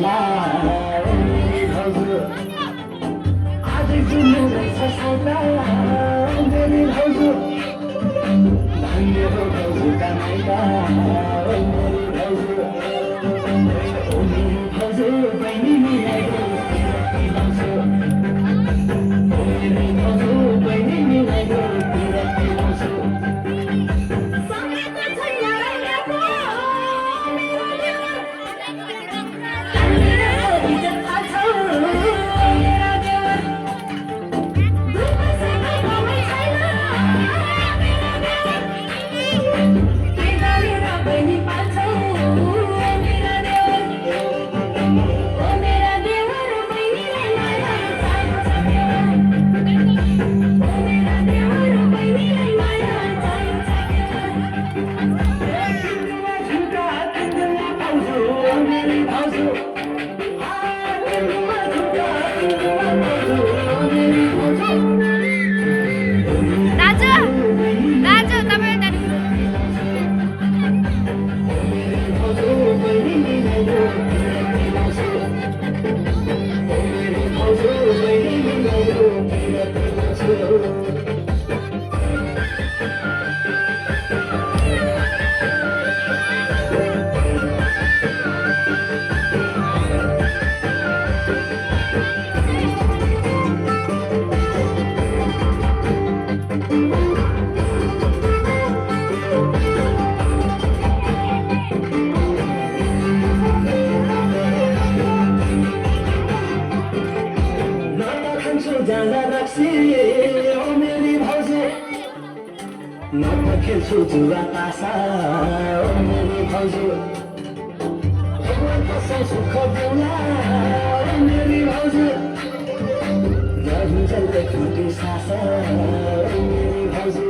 बेला मेरी भाउजू आज जुनु रहेछ सौदा मेरी भाउजू धन्य हो भाउजूका माइला मेरी भाउजू ओ मेरी भाउजू बहिनी मिलाई तिरती लाउँछु ओ मेरी भाउजू बहिनी मिलाई तिरती लाउँछु खेल्छु जुवा तासा ओ मेरी भाउजू कसै सुख देउला ओ मेरी भाउजू जहिले खुट्टी सासा ओ मेरी भाउजू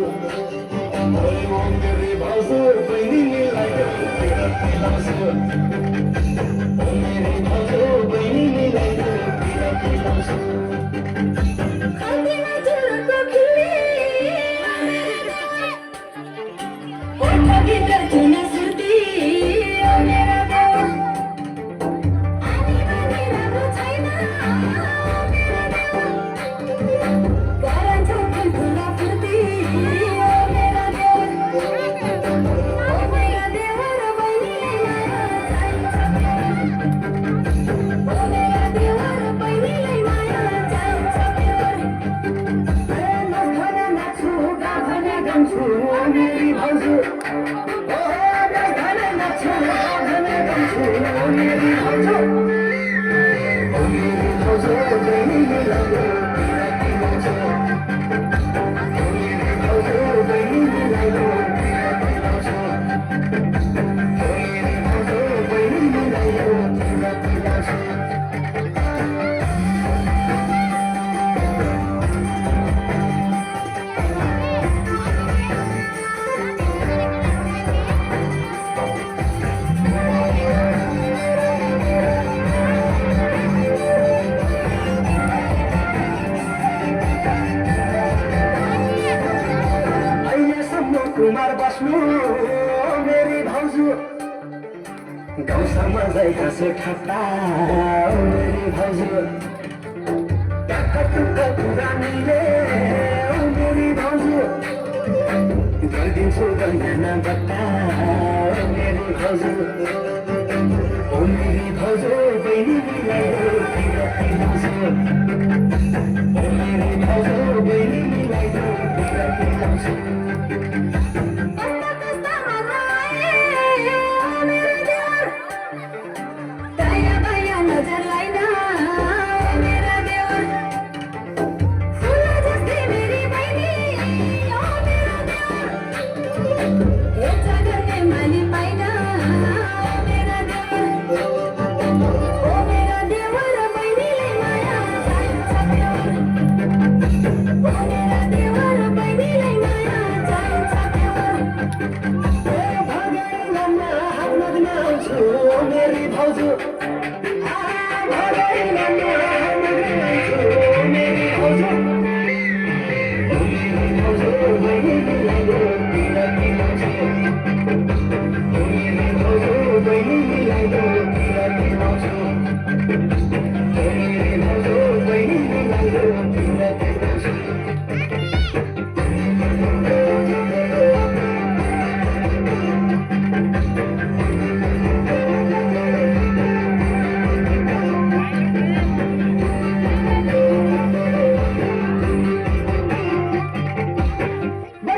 ओ मेरी भाउजू बहिनी मिलाई तिरती लाउँछु ओ मेरी भाउजू बहिनी मिलाई तिरती लाउँछु कुमार बस्नु मेरी भाउजू गाउँसम्म जाइ हाँसो ठट्टा मेरी भाउजू टुक्का कुरा मिले मेरी भाउजू गरिदिन्छु गन्धाना बट्टा मेरी भाउजू ओ मेरी भाउजू बहिनी मिलाई तिरती लाउँछु ओ मेरी भाउजू बहिनी मिलाई तिरती लाउँछु मेरी भाउजू